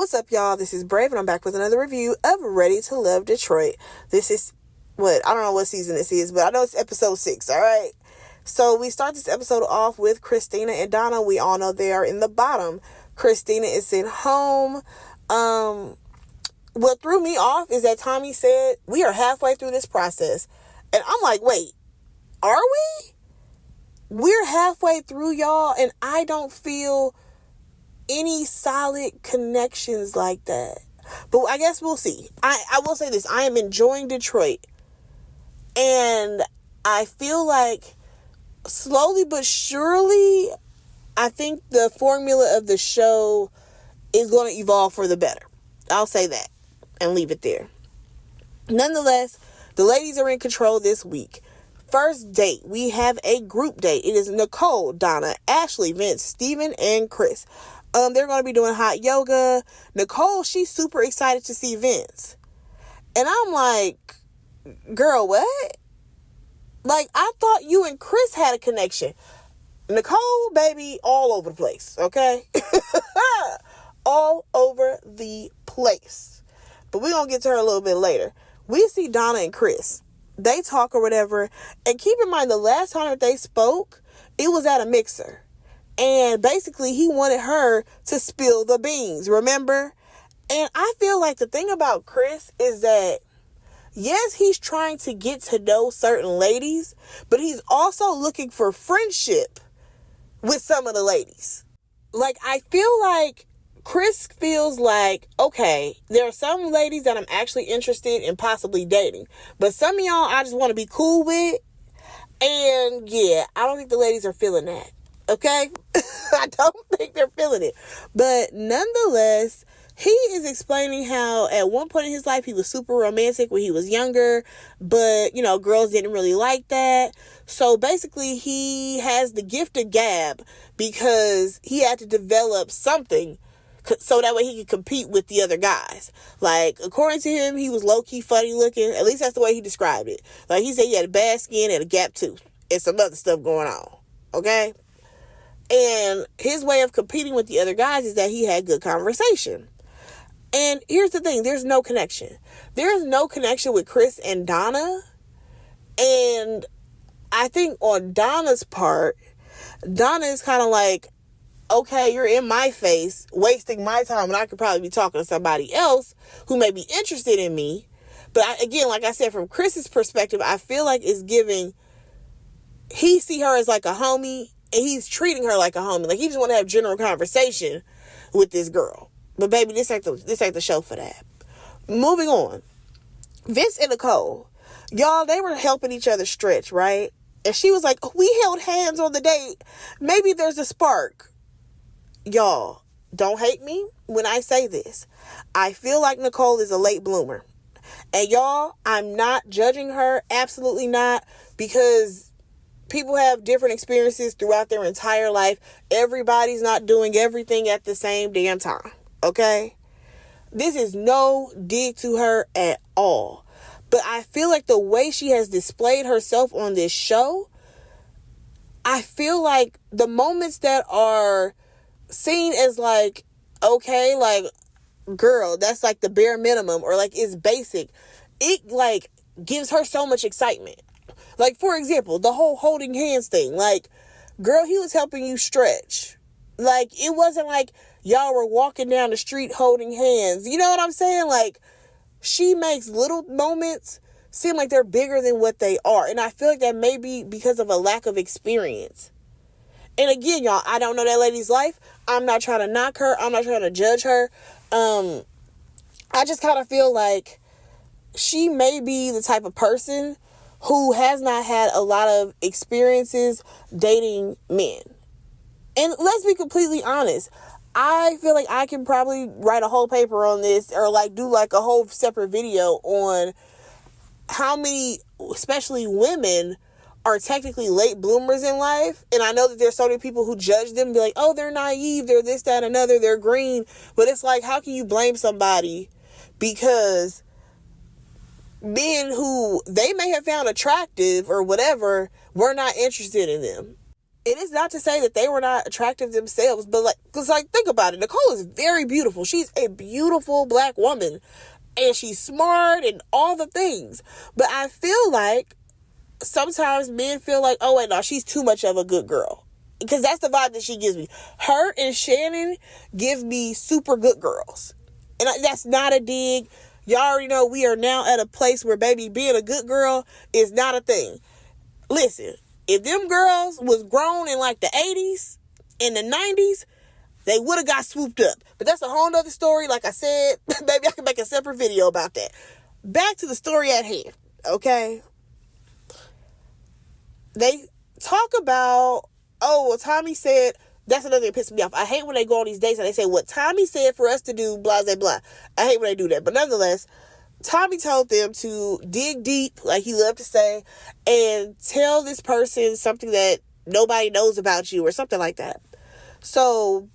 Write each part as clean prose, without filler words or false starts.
What's up, y'all? This is Brave, and I'm back with another review of Ready to Love Detroit. This is, I don't know what season this is, but I know it's episode 6, all right? So we start this episode off with Christina and Donna. We all know they are in the bottom. Christina is at home. What threw me off is that Tommy said, we are halfway through this process. And I'm like, wait, are we? We're halfway through, y'all, and I don't feel any solid connections like that. But I guess we'll see. I will say this. I am enjoying Detroit. And I feel like slowly but surely, I think the formula of the show is going to evolve for the better. I'll say that and leave it there. Nonetheless, the ladies are in control this week. First date, we have a group date. It is Nicole, Donna, Ashley, Vince, Steven, and Chris. They're going to be doing hot yoga. Nicole, she's super excited to see Vince. And I'm like, girl, what? Like, I thought you and Chris had a connection. Nicole, baby, all over the place, okay? All over the place. But we're going to get to her a little bit later. We see Donna and Chris. They talk or whatever. And keep in mind, the last time that they spoke, it was at a mixer. And basically, he wanted her to spill the beans, remember? And I feel like the thing about Chris is that, yes, he's trying to get to know certain ladies, but he's also looking for friendship with some of the ladies. Like, I feel like Chris feels like, okay, there are some ladies that I'm actually interested in possibly dating, but some of y'all I just want to be cool with. And yeah, I don't think the ladies are feeling that. Okay? I don't think they're feeling it. But nonetheless, he is explaining how at one point in his life he was super romantic when he was younger, but, girls didn't really like that. So basically, he has the gift of gab because he had to develop something so that way he could compete with the other guys. Like, according to him, he was low-key funny looking. At least that's the way he described it. Like, he said he had a bad skin and a gap tooth and some other stuff going on. Okay? And his way of competing with the other guys is that he had good conversation. And here's the thing. There's no connection. There's no connection with Chris and Donna. And I think on Donna's part, Donna is kind of like, okay, you're in my face, wasting my time when I could probably be talking to somebody else who may be interested in me. But again, like I said, from Chris's perspective, I feel like it's giving, he see her as like a homie, and he's treating her like a homie. Like, he just want to have general conversation with this girl. But baby, this ain't the show for that. Moving on. Vince and Nicole. Y'all, they were helping each other stretch, right? And she was like, we held hands on the date. Maybe there's a spark. Y'all, don't hate me when I say this. I feel like Nicole is a late bloomer. And y'all, I'm not judging her. Absolutely not. Because people have different experiences throughout their entire life. Everybody's not doing everything at the same damn time. Okay? This is no dig to her at all. But I feel like the way she has displayed herself on this show, I feel like the moments that are seen as like, okay, like, girl, that's like the bare minimum, or like it's basic, it like gives her so much excitement. Like, for example, the whole holding hands thing. Like, girl, he was helping you stretch. Like, it wasn't like y'all were walking down the street holding hands. You know what I'm saying? Like, she makes little moments seem like they're bigger than what they are. And I feel like that may be because of a lack of experience. And again, y'all, I don't know that lady's life. I'm not trying to knock her. I'm not trying to judge her. I just kind of feel like she may be the type of person who has not had a lot of experiences dating men. And let's be completely honest. I feel like I can probably write a whole paper on this, or like do like a whole separate video on how many, especially women, are technically late bloomers in life. And I know that there's so many people who judge them and be like, oh, they're naive, they're this, that, another, they're green. But it's like, how can you blame somebody because men who they may have found attractive or whatever were not interested in them? It is not to say that they were not attractive themselves, but because think about it. Nicole is very beautiful. She's a beautiful black woman, and she's smart and all the things. But I feel like sometimes men feel like, oh wait, no, she's too much of a good girl, because that's the vibe that she gives me. Her and Shannon give me super good girls, and that's not a dig. Y'all already know we are now at a place where, baby, being a good girl is not a thing. Listen. If them girls was grown in the 80s, in the 90s, they would have got swooped up. But that's a whole nother story. Like I said, maybe I can make a separate video about that. Back to the story at hand, okay? They talk about, Tommy said, that's another thing that pisses me off. I hate when they go on these dates and they say, what Tommy said for us to do, blah, blah, blah. I hate when they do that. But nonetheless, Tommy told them to dig deep, like he loved to say, and tell this person something that nobody knows about you or something like that. So,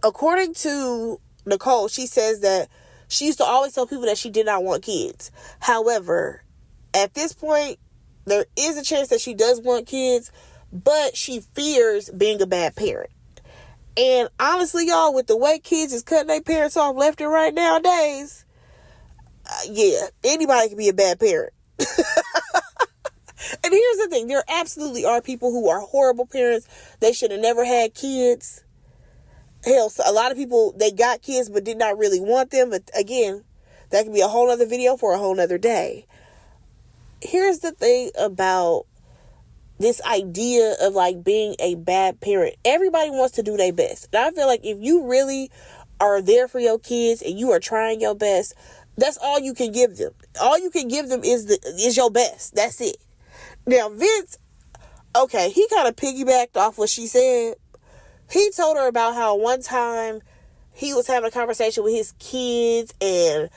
according to Nicole, she says that she used to always tell people that she did not want kids. However, at this point, there is a chance that she does want kids, but she fears being a bad parent. And honestly, y'all, with the way kids is cutting their parents off left and right nowadays, yeah, anybody can be a bad parent. And here's the thing. There absolutely are people who are horrible parents. They should have never had kids. Hell, so a lot of people, they got kids but did not really want them. But again, that could be a whole other video for a whole other day. Here's the thing about this idea of being a bad parent. Everybody wants to do their best. And I feel like if you really are there for your kids and you are trying your best, that's all you can give them. All you can give them is your best. That's it. Now, Vince, okay, he kind of piggybacked off what she said. He told her about how one time he was having a conversation with his kids and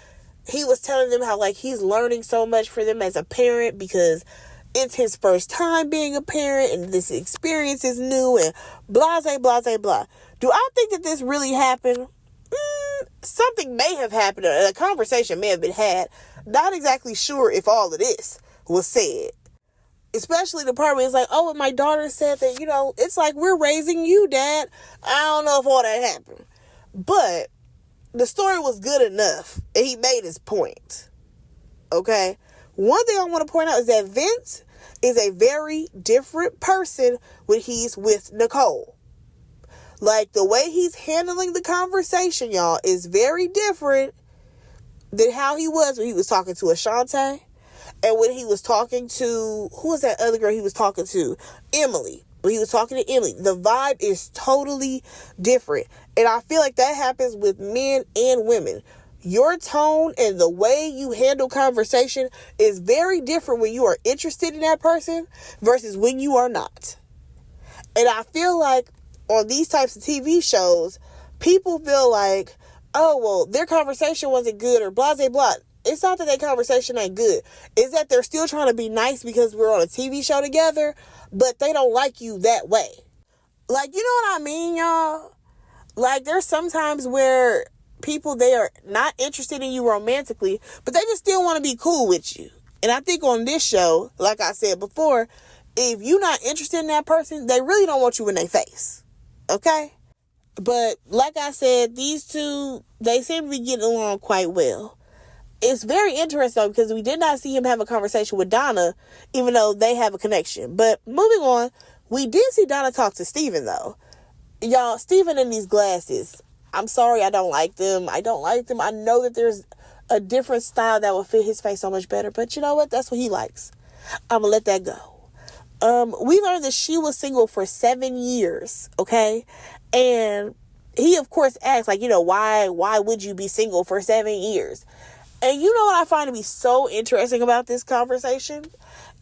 he was telling them how he's learning so much for them as a parent because it's his first time being a parent and this experience is new and blah, blah, blah, blah. Do I think that this really happened? Something may have happened. A conversation may have been had. Not exactly sure if all of this was said. Especially the part where it's oh, my daughter said that, it's we're raising you, Dad. I don't know if all that happened. But the story was good enough. And he made his point. Okay? One thing I want to point out is that Vince is a very different person when he's with Nicole. The way he's handling the conversation, y'all, is very different than how he was when he was talking to Ashante. And when he was talking to, who was that other girl he was talking to? Emily. When he was talking to Emily, the vibe is totally different. And I feel like that happens with men and women. Your tone and the way you handle conversation is very different when you are interested in that person versus when you are not. And I feel like on these types of TV shows, people feel like, oh, well, their conversation wasn't good or blah, blah, blah. It's not that their conversation ain't good. It's that they're still trying to be nice because we're on a TV show together, but they don't like you that way. You know what I mean, y'all? There's sometimes where people, they are not interested in you romantically, but they just still want to be cool with you. And I think on this show, like I said before, if you're not interested in that person, they really don't want you in their face. Okay? But like I said, these two, they seem to be getting along quite well. It's very interesting though, because we did not see him have a conversation with Donna, even though they have a connection. But moving on, we did see Donna talk to Steven though. Y'all, Steven in these glasses, I'm sorry, I don't like them. I don't like them. I know that there's a different style that will fit his face so much better, but you know what? That's what he likes. I'm gonna let that go. We learned that she was single for 7 years, okay? And he, of course, asked, why would you be single for 7 years? And you know what I find to be so interesting about this conversation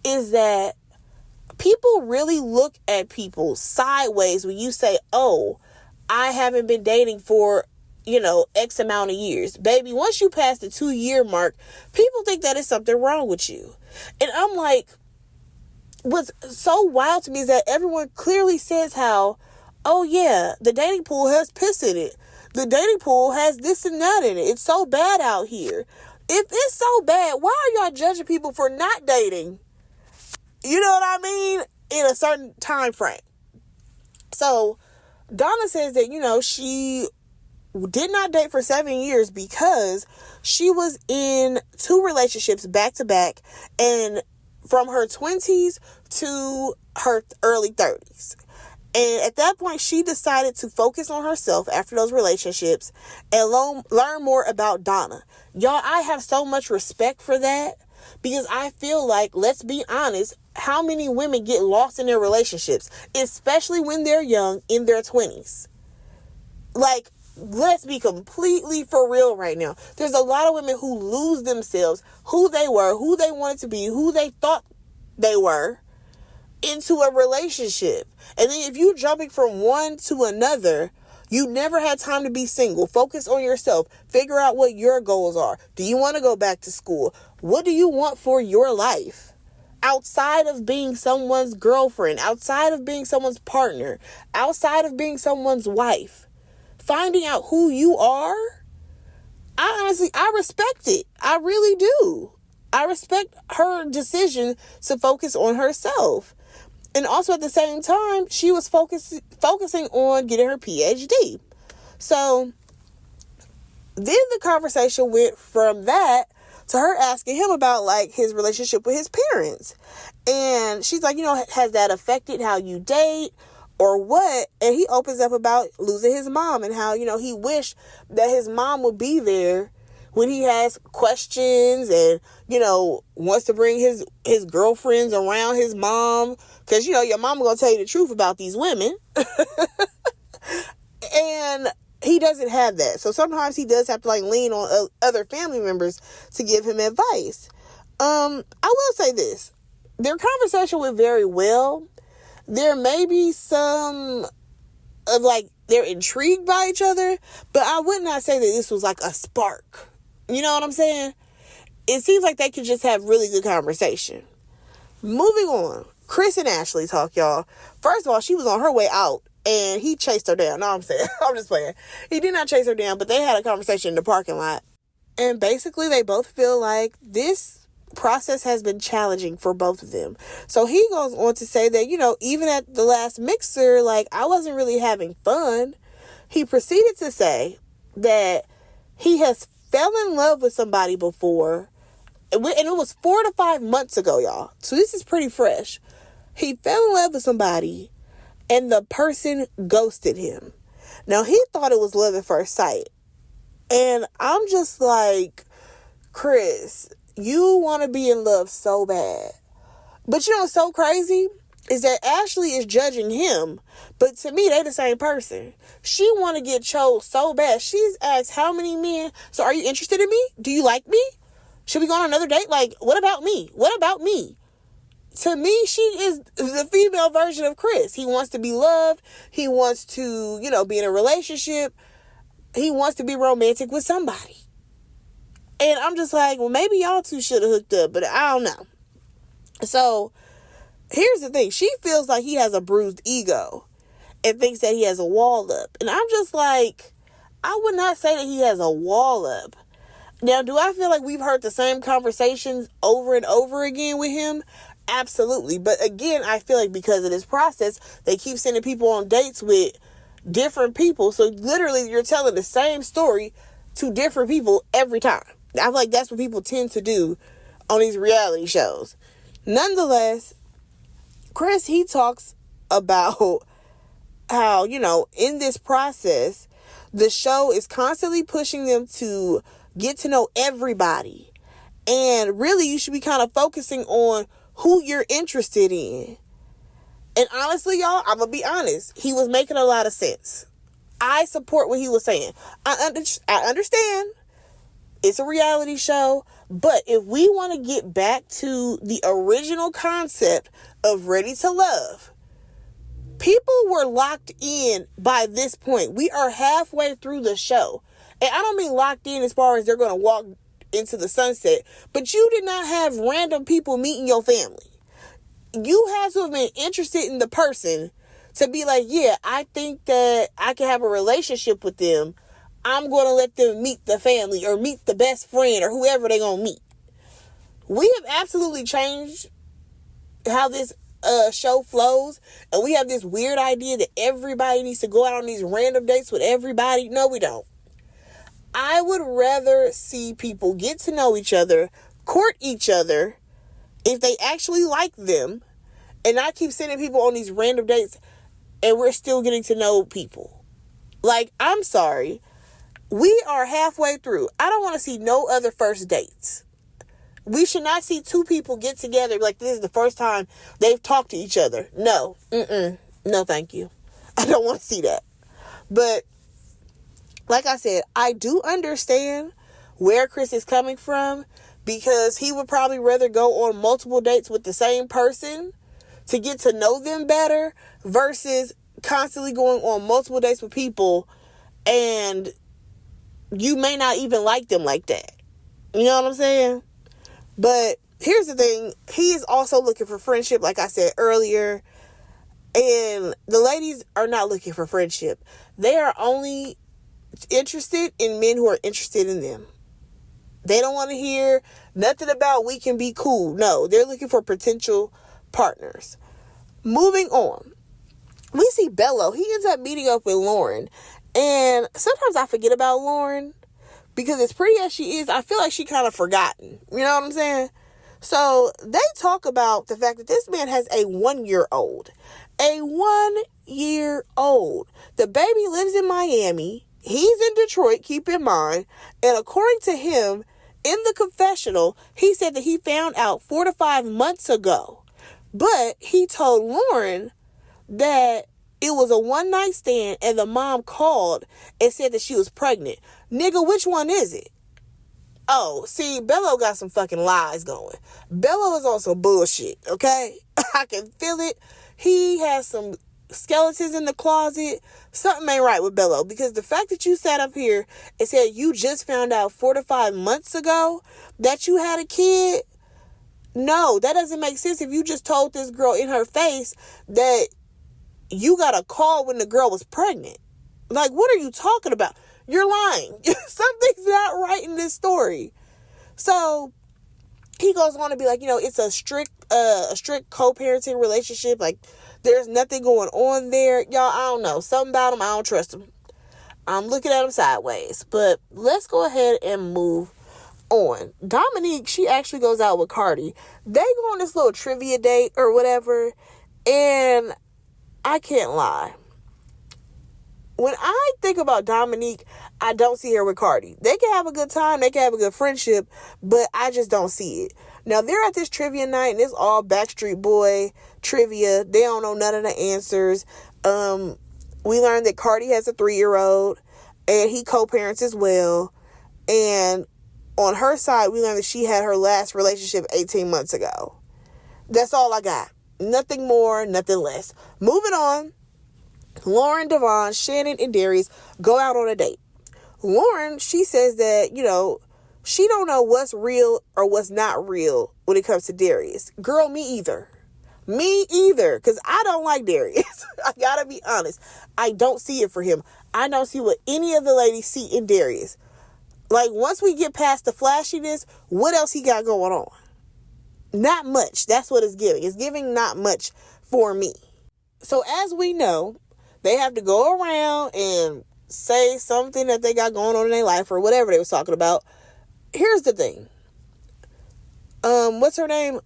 is that people really look at people sideways when you say, oh, I haven't been dating for, X amount of years. Baby, once you pass the 2-year mark, people think that is something wrong with you. And I'm like, what's so wild to me is that everyone clearly says how, oh yeah, the dating pool has piss in it. The dating pool has this and that in it. It's so bad out here. If it's so bad, why are y'all judging people for not dating? You know what I mean? In a certain time frame. So Donna says that, she did not date for 7 years because she was in 2 relationships back to back, and from her 20s to her early 30s. And at that point, she decided to focus on herself after those relationships and learn more about Donna. Y'all, I have so much respect for that, because I feel like, let's be honest, how many women get lost in their relationships, especially when they're young, in their 20s? Like, let's be completely for real right now. There's a lot of women who lose themselves, who they were, who they wanted to be, who they thought they were, into a relationship. And then if you're jumping from one to another, you never had time to be single. Focus on yourself. Figure out what your goals are. Do you want to go back to school? What do you want for your life? Outside of being someone's girlfriend, outside of being someone's partner, outside of being someone's wife. Finding out who you are, I respect it. I really do. I respect her decision to focus on herself. And also at the same time, she was focusing on getting her PhD. So then the conversation went from that to her asking him about, like, his relationship with his parents. And she's like, has that affected how you date or what? And he opens up about losing his mom and how, he wished that his mom would be there when he has questions and, wants to bring his girlfriends around his mom. Because, your mama going to tell you the truth about these women. And he doesn't have that. So sometimes he does have to, like, lean on other family members to give him advice. I will say this. Their conversation went very well. There may be some of, like, they're intrigued by each other, but I would not say that this was like a spark. You know what I'm saying? It seems like they could just have really good conversation. Moving on. Chris and Ashley talk, y'all. First of all, she was on her way out and he chased her down. No, I'm saying, I'm just playing. He did not chase her down, but they had a conversation in the parking lot. And basically, they both feel like this process has been challenging for both of them. So he goes on to say that, even at the last mixer, like, I wasn't really having fun. He proceeded to say that he has fell in love with somebody before, and it was 4 to 5 months ago, y'all. So this is pretty fresh. He fell in love with somebody, and the person ghosted him. Now, he thought it was love at first sight. And I'm just like, Chris, you want to be in love so bad. But what's so crazy is that Ashley is judging him. But to me, they the same person. She want to get chose so bad. She's asked how many men. So are you interested in me? Do you like me? Should we go on another date? Like, what about me? What about me? To me, she is the female version of Chris. He wants to be loved. He wants to, be in a relationship. He wants to be romantic with somebody. And I'm just like, well, maybe y'all two should have hooked up, but I don't know. So here's the thing. She feels like he has a bruised ego and thinks that he has a wall up. And I'm just like, I would not say that he has a wall up. Now, do I feel like we've heard the same conversations over and over again with him? Absolutely. But again, I feel like because of this process, they keep sending people on dates with different people. So literally, you're telling the same story to different people every time. I feel like that's what people tend to do on these reality shows. Nonetheless, Chris, he talks about how, in this process, the show is constantly pushing them to get to know everybody. And really, you should be kind of focusing on who you're interested in. And honestly, y'all, I'm going to be honest. He was making a lot of sense. I support what he was saying. I understand. It's a reality show. But if we want to get back to the original concept of Ready to Love, people were locked in by this point. We are halfway through the show. And I don't mean locked in as far as they're going to walk into the sunset. But you did not have random people meeting your family. You had to have been interested in the person to be like, yeah, I think that I can have a relationship with them. I'm going to let them meet the family or meet the best friend or whoever they're going to meet. We have absolutely changed how this show flows, and we have this weird idea that everybody needs to go out on these random dates with everybody. No, we don't. I would rather see people get to know each other, court each other, if they actually like them, and not keep sending people on these random dates and we're still getting to know people. Like, I'm sorry. We are halfway through. I don't want to see no other first dates. We should not see two people get together like this is the first time they've talked to each other. No. No, thank you. I don't want to see that. But like I said, I do understand where Chris is coming from, because he would probably rather go on multiple dates with the same person to get to know them better versus constantly going on multiple dates with people and you may not even like them like that. You know what I'm saying? But here's the thing. He is also looking for friendship, like I said earlier. And the ladies are not looking for friendship. They are only interested in men who are interested in them. They don't want to hear nothing about we can be cool. No, they're looking for potential partners. Moving on. We see Bello. He ends up meeting up with Lauren. And sometimes I forget about Lauren, because as pretty as she is, I feel like she kind of forgotten. You know what I'm saying? So they talk about the fact that this man has a 1-year-old. A 1-year-old. The baby lives in Miami. He's in Detroit, keep in mind. And according to him, in the confessional, he said that he found out 4 to 5 months ago. But he told Lauren that it was a one-night stand and the mom called and said that she was pregnant. Nigga, which one is it? Oh, see, Bello got some fucking lies going. Bello is on some bullshit, okay? I can feel it. He has some skeletons in the closet. Something ain't right with Bello, because the fact that you sat up here and said you just found out 4 to 5 months ago that you had a kid, no, that doesn't make sense. If you just told this girl in her face that you got a call when the girl was pregnant. Like, what are you talking about? You're lying. Something's not right in this story. So he goes on to be like, it's a strict co-parenting relationship. Like, there's nothing going on there. Y'all, I don't know. Something about him, I don't trust him. I'm looking at him sideways. But let's go ahead and move on. Dominique, she actually goes out with Cardi. They go on this little trivia date or whatever. And I can't lie. When I think about Dominique, I don't see her with Cardi. They can have a good time. They can have a good friendship, but I just don't see it. Now, they're at this trivia night, and it's all Backstreet Boy trivia. They don't know none of the answers. We learned that Cardi has a 3-year-old, and he co-parents as well. And on her side, we learned that she had her last relationship 18 months ago. That's all I got. Nothing more, nothing less. Moving on. Lauren, Devon, Shannon, and Darius go out on a date. Lauren, she says that, she don't know what's real or what's not real when it comes to Darius. Girl, me either. Me either. Because I don't like Darius. I gotta be honest. I don't see it for him. I don't see what any of the ladies see in Darius. Like, once we get past the flashiness, what else he got going on? Not much. That's what it's giving. It's giving not much for me. So as we know, they have to go around and say something that they got going on in their life or whatever they was talking about. Here's the thing. What's her name?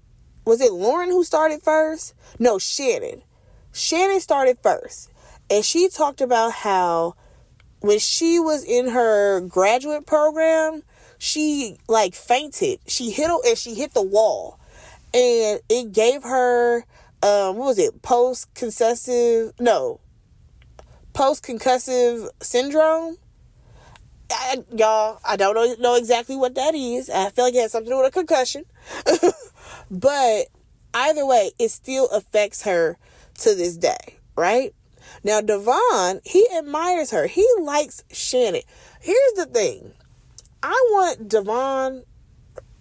Was it Lauren who started first? No, Shannon. Shannon started first. And she talked about how when she was in her graduate program, she fainted. She hit the wall. And it gave her, post-concussive syndrome. Y'all, I don't know exactly what that is. I feel like it has something to do with a concussion. But either way, it still affects her to this day, right? Now, Devon, he admires her. He likes Shannon. Here's the thing. I want Devon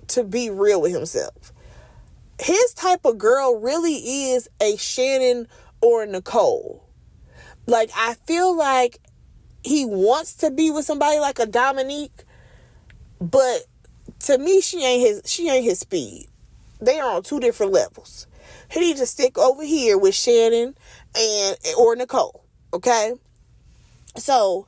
to be real with himself. His type of girl really is a Shannon or Nicole. Like, I feel like he wants to be with somebody like a Dominique, but to me, she ain't his speed. They are on two different levels. He needs to stick over here with Shannon or Nicole. Okay? So,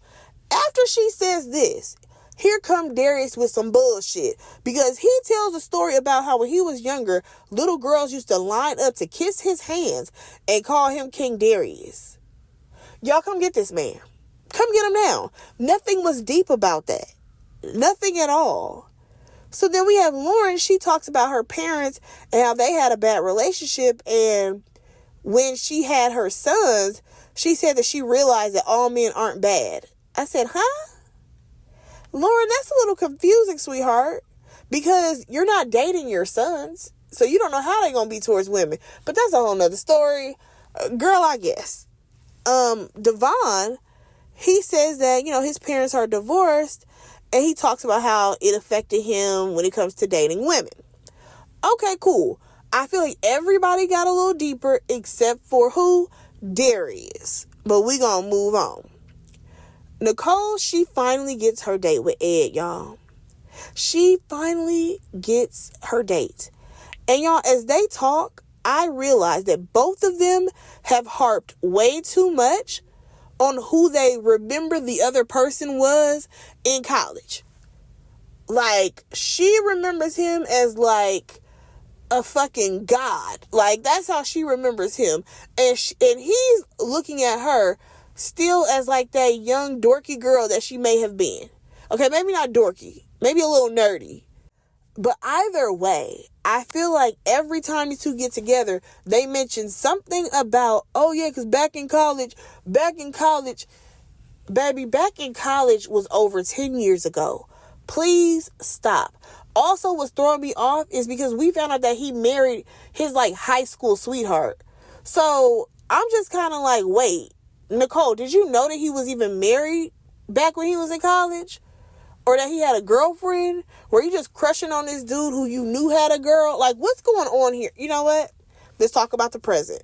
after she says this, here come Darius with some bullshit, because he tells a story about how when he was younger, little girls used to line up to kiss his hands and call him King Darius. Y'all come get this man. Come get him now. Nothing was deep about that. Nothing at all. So then we have Lauren. She talks about her parents and how they had a bad relationship, and when she had her sons, she said that she realized that all men aren't bad. I said, huh? Lauren, that's a little confusing, sweetheart, because you're not dating your sons, so you don't know how they're going to be towards women. But that's a whole nother story. Girl, I guess. Devon, he says that, his parents are divorced, and he talks about how it affected him when it comes to dating women. Okay, cool. I feel like everybody got a little deeper except for who? Darius. But we gonna move on. Nicole, she finally gets her date with Ed, y'all. She finally gets her date. And y'all, as they talk, I realize that both of them have harped way too much on who they remember the other person was in college. Like, she remembers him as like a fucking god. Like, that's how she remembers him. And he's looking at her still as like that young dorky girl that she may have been. Okay, maybe not dorky, maybe a little nerdy. But either way, I feel like every time these two get together, they mention something about, oh yeah, because back in college, baby, back in college was over 10 years ago. Please stop. Also, what's throwing me off is because we found out that he married his like high school sweetheart. So I'm just kind of like, wait, Nicole, did you know that he was even married back when he was in college? Or that he had a girlfriend? Were you just crushing on this dude who you knew had a girl? Like, what's going on here? You know what? Let's talk about the present.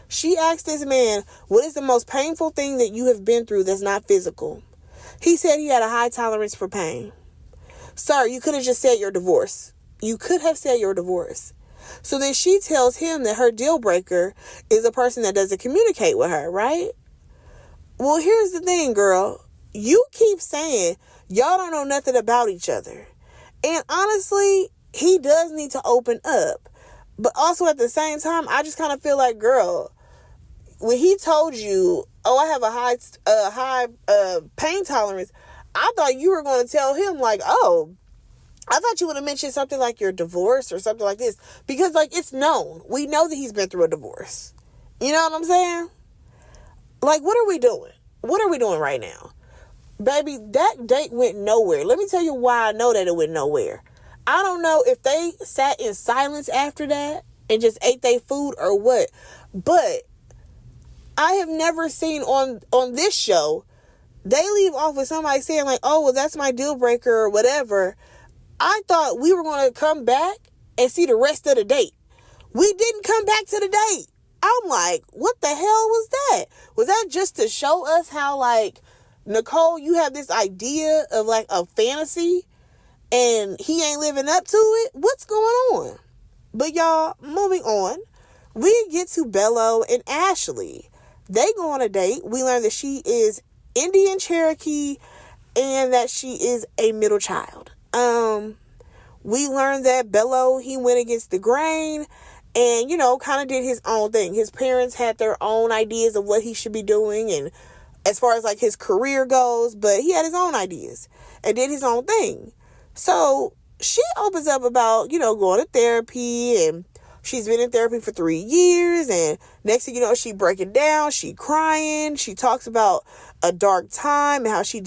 She asked this man, what is the most painful thing that you have been through that's not physical? He said he had a high tolerance for pain. Sir, you could have just said your divorce. So then she tells him that her deal breaker is a person that doesn't communicate with her, right? Well, here's the thing, girl. You keep saying y'all don't know nothing about each other. And honestly, he does need to open up. But also at the same time, I just kind of feel like, girl, when he told you, oh, I have a high pain tolerance, I thought you were going to tell him like, oh, I thought you would have mentioned something like your divorce or something like this. Because like, it's known. We know that he's been through a divorce. You know what I'm saying? Like, what are we doing? What are we doing right now? Baby, that date went nowhere. Let me tell you why I know that it went nowhere. I don't know if they sat in silence after that and just ate their food or what. But I have never seen on this show, they leave off with somebody saying like, oh, well, that's my deal breaker or whatever. I thought we were going to come back and see the rest of the date. We didn't come back to the date. I'm like, what the hell was that? Was that just to show us how like, Nicole, you have this idea of like a fantasy and he ain't living up to it? What's going on? But y'all, moving on, we get to Bello and Ashley. They go on a date. We learn that she is Indian Cherokee and that she is a middle child. We learned that Bello, he went against the grain and, kind of did his own thing. His parents had their own ideas of what he should be doing and as far as like his career goes, but he had his own ideas and did his own thing. So she opens up about, going to therapy, and she's been in therapy for 3 years. And next thing you know, she breaking down, she crying. She talks about a dark time and how she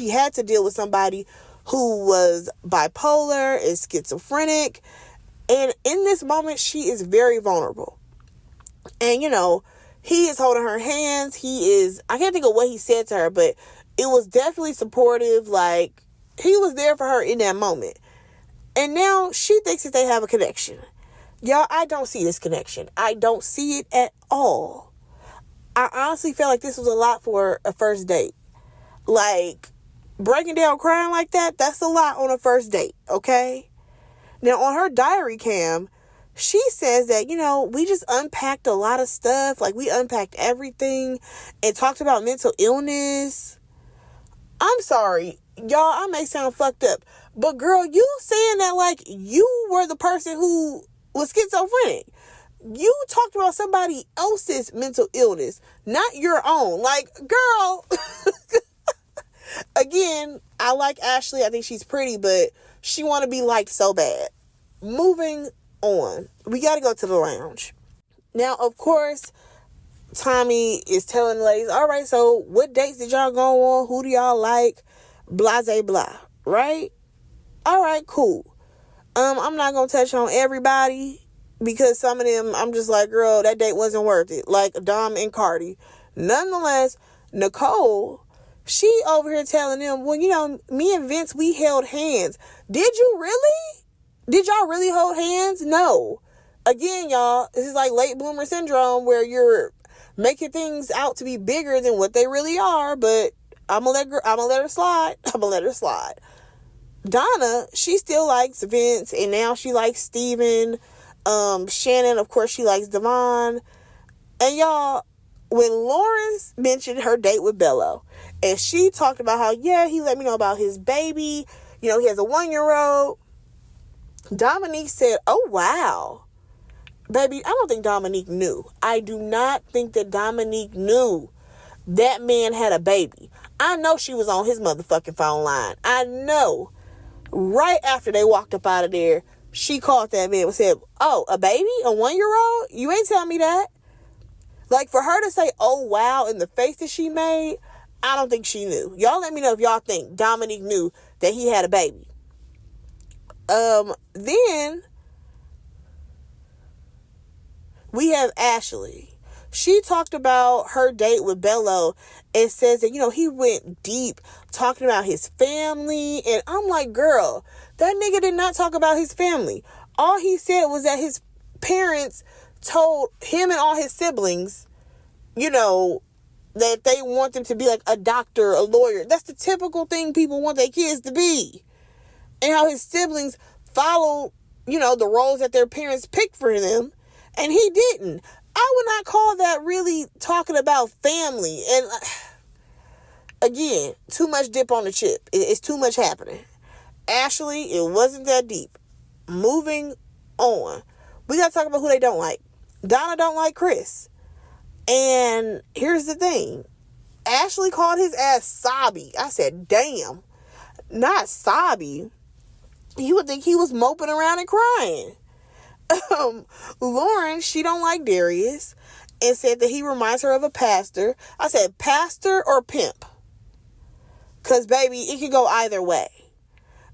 had to deal with somebody who was bipolar and schizophrenic. And in this moment, she is very vulnerable. And, he is holding her hands. I can't think of what he said to her, but it was definitely supportive. Like, he was there for her in that moment. And now she thinks that they have a connection. Y'all, I don't see this connection. I don't see it at all. I honestly feel like this was a lot for a first date. Like, breaking down crying like that, that's a lot on a first date, okay? Now, on her diary cam, she says that, we just unpacked a lot of stuff. Like, we unpacked everything and talked about mental illness. I'm sorry, y'all, I may sound fucked up, but girl, you saying that like you were the person who was schizophrenic. You talked about somebody else's mental illness, not your own. Like, girl, again, I like Ashley. I think she's pretty, but she want to be liked so bad. Moving on. We got to go to the lounge. Now, of course, Tommy is telling the ladies, all right, so what dates did y'all go on? Who do y'all like? Blah, blah, blah. Right? All right, cool. I'm not going to touch on everybody because some of them, I'm just like, girl, that date wasn't worth it. Like Dom and Cardi. Nonetheless, Nicole, she over here telling them, well, me and Vince, we held hands. Did you really? Did y'all really hold hands? No. Again, y'all, this is like late bloomer syndrome where you're making things out to be bigger than what they really are, but I'm gonna let her slide. I'm gonna let her slide. Donna, she still likes Vince, and now she likes Steven. Shannon, of course, she likes Devon. And y'all, when Lawrence mentioned her date with Bello, and she talked about how, yeah, he let me know about his baby. He has a 1-year-old. Dominique said, oh, wow. Baby, I don't think Dominique knew. I do not think that Dominique knew that man had a baby. I know she was on his motherfucking phone line. I know. Right after they walked up out of there, she called that man and said, oh, a baby? A 1-year-old? You ain't tell me that. Like, for her to say, oh, wow, in the face that she made, I don't think she knew. Y'all let me know if y'all think Dominique knew that he had a baby. Then we have Ashley. She talked about her date with Bello and says that, he went deep talking about his family. And I'm like, girl, that nigga did not talk about his family. All he said was that his parents told him and all his siblings, that they want them to be like a doctor, a lawyer. That's the typical thing people want their kids to be. And how his siblings follow, the roles that their parents picked for them. And he didn't. I would not call that really talking about family. And again, too much dip on the chip. It's too much happening. Ashley, it wasn't that deep. Moving on. We got to talk about who they don't like. Donna don't like Chris. And here's the thing. Ashley called his ass Sabi. I said, damn. Not Sabi. You would think he was moping around and crying. Lauren, she don't like Darius and said that he reminds her of a pastor. I said, pastor or pimp? Because, baby, it could go either way.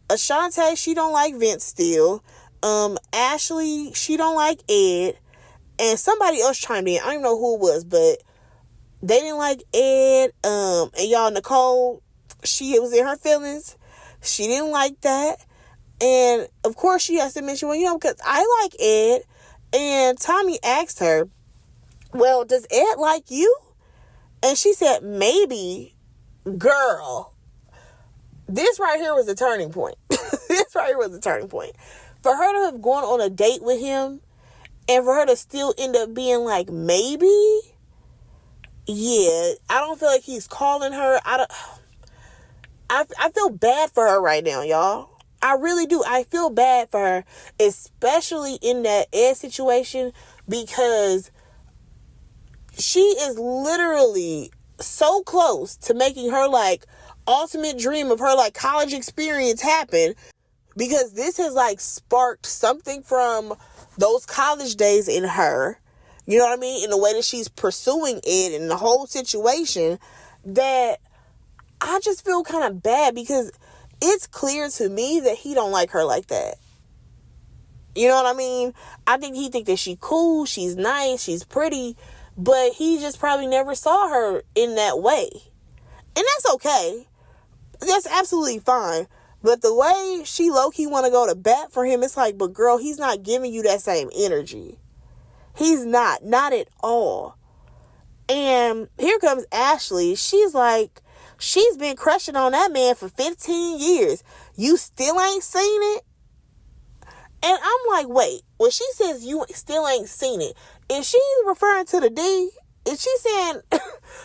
Ashante, she don't like Vince still. Ashley, she don't like Ed. And somebody else chimed in. I don't even know who it was, but they didn't like Ed. And y'all, Nicole, she was in her feelings. She didn't like that. And, of course, she has to mention, well, because I like Ed. And Tommy asked her, well, does Ed like you? And she said, maybe. Girl, this right here was the turning point. This right here was the turning point. For her to have gone on a date with him and for her to still end up being like, maybe? Yeah, I don't feel like he's calling her. I feel bad for her right now, y'all. I really do. I feel bad for her, especially in that Ed situation, because she is literally so close to making her like ultimate dream of her like college experience happen, because this has like sparked something from those college days in her. You know what I mean? In the way that she's pursuing Ed and the whole situation, that I just feel kind of bad, because it's clear to me that he don't like her like that. You know what I mean? I think he think that she cool, she's nice, she's pretty, but he just probably never saw her in that way. And that's okay. That's absolutely fine. But the way she low-key want to go to bat for him, it's like, but girl, he's not giving you that same energy. He's not at all. And here comes Ashley. She's like, she's been crushing on that man for 15 years. You still ain't seen it? And I'm like, wait, when she says you still ain't seen it, is she referring to the D? Is she saying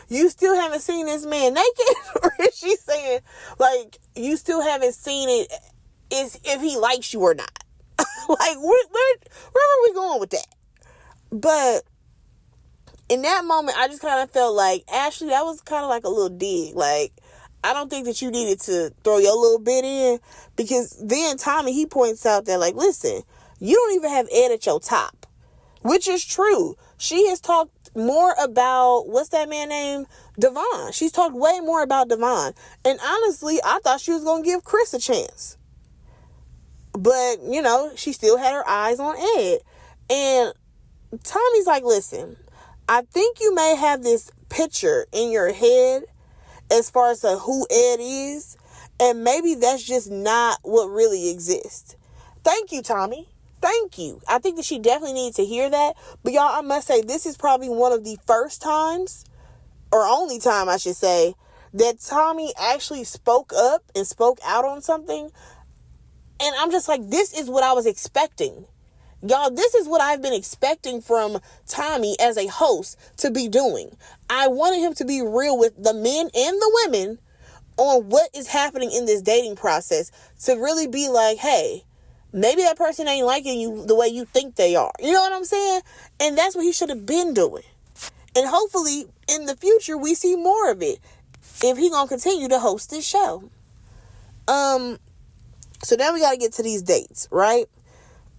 you still haven't seen this man naked? Or is she saying, like, you still haven't seen it is if he likes you or not? Like, where are we going with that? But in that moment, I just kind of felt like, Ashley, that was kind of like a little dig. Like, I don't think that you needed to throw your little bit in, because then Tommy, he points out that, like, listen, you don't even have Ed at your top, which is true. She has talked more about, what's that man named? Devon. She's talked way more about Devon. And honestly, I thought she was going to give Chris a chance. But, you know, she still had her eyes on Ed. And Tommy's like, listen, I think you may have this picture in your head as far as who Ed is, and maybe that's just not what really exists. Thank you, Tommy. Thank you. I think that she definitely needed to hear that. But y'all, I must say, this is probably one of the first times, or only time I should say, that Tommy actually spoke up and spoke out on something. And I'm just like, this is what I was expecting. Y'all, this is what I've been expecting from Tommy as a host to be doing. I wanted him to be real with the men and the women on what is happening in this dating process, to really be like, hey, maybe that person ain't liking you the way you think they are. You know what I'm saying? And that's what he should have been doing. And hopefully in the future we see more of it if he gonna continue to host this show. So now we gotta get to these dates, right?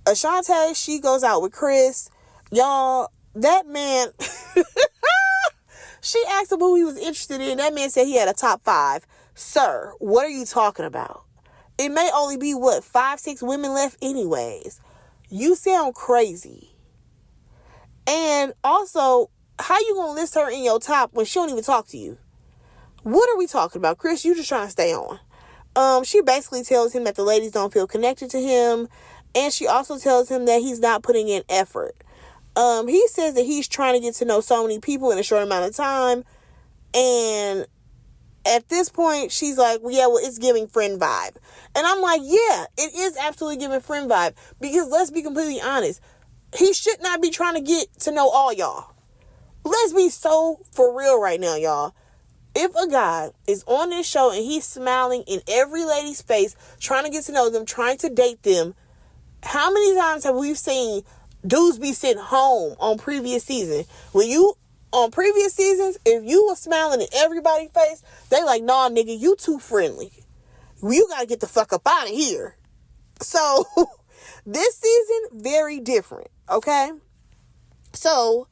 Ashante, she goes out with Chris. Y'all, that man, she asked him who he was interested in. That man said he had a top 5. Sir, what are you talking about? It may only be, 5, 6 women left anyways. You sound crazy. And also, how you gonna list her in your top when she don't even talk to you? What are we talking about? Chris, you just trying to stay on. She basically tells him that the ladies don't feel connected to him. And she also tells him that he's not putting in effort. He says that he's trying to get to know so many people in a short amount of time. And at this point, she's like, well, it's giving friend vibe. And I'm like, yeah, it is absolutely giving friend vibe. Because let's be completely honest, he should not be trying to get to know all y'all. Let's be so for real right now, y'all. If a guy is on this show and he's smiling in every lady's face, trying to get to know them, trying to date them, how many times have we seen dudes be sent home on previous seasons? On previous seasons, if you were smiling in everybody's face, they like, nah, nigga, you too friendly. You gotta get the fuck up out of here. So, this season, very different, okay? So,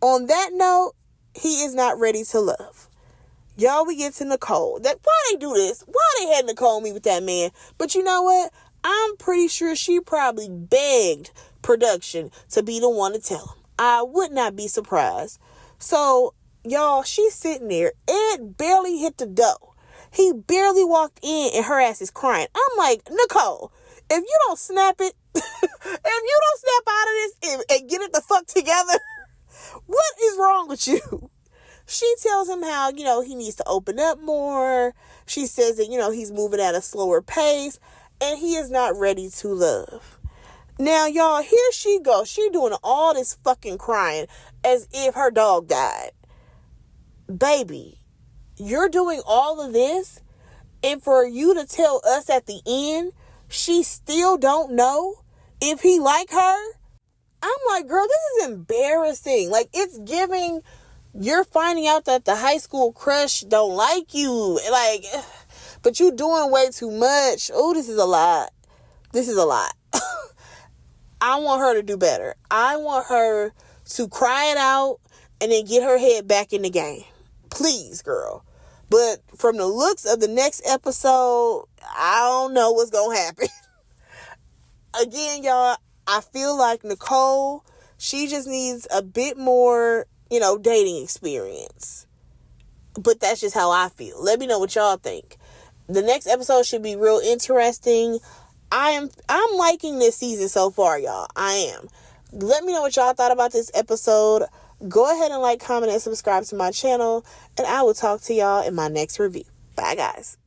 on that note, he is not ready to love. Y'all, we get to Nicole. Why they do this? Why they had Nicole meet with that man? But you know what? I'm pretty sure she probably begged production to be the one to tell him. I would not be surprised. So, y'all, she's sitting there. Ed barely hit the door. He barely walked in and her ass is crying. I'm like, Nicole, if you don't snap it, if you don't snap out of this and get it the fuck together, what is wrong with you? She tells him how, he needs to open up more. She says that, he's moving at a slower pace and he is not ready to love. Now, y'all, here she goes. She doing all this fucking crying as if her dog died. Baby, you're doing all of this, and for you to tell us at the end she still don't know if he like her? I'm like, girl, this is embarrassing. Like, it's giving, you're finding out that the high school crush don't like you. Like, but you doing way too much. Oh, this is a lot. This is a lot. I want her to do better. I want her to cry it out and then get her head back in the game. Please, girl. But from the looks of the next episode, I don't know what's going to happen. Again, y'all, I feel like Nicole, she just needs a bit more, dating experience. But that's just how I feel. Let me know what y'all think. The next episode should be real interesting. I'm liking this season so far, y'all. I am. Let me know what y'all thought about this episode. Go ahead and like, comment, and subscribe to my channel. And I will talk to y'all in my next review. Bye, guys.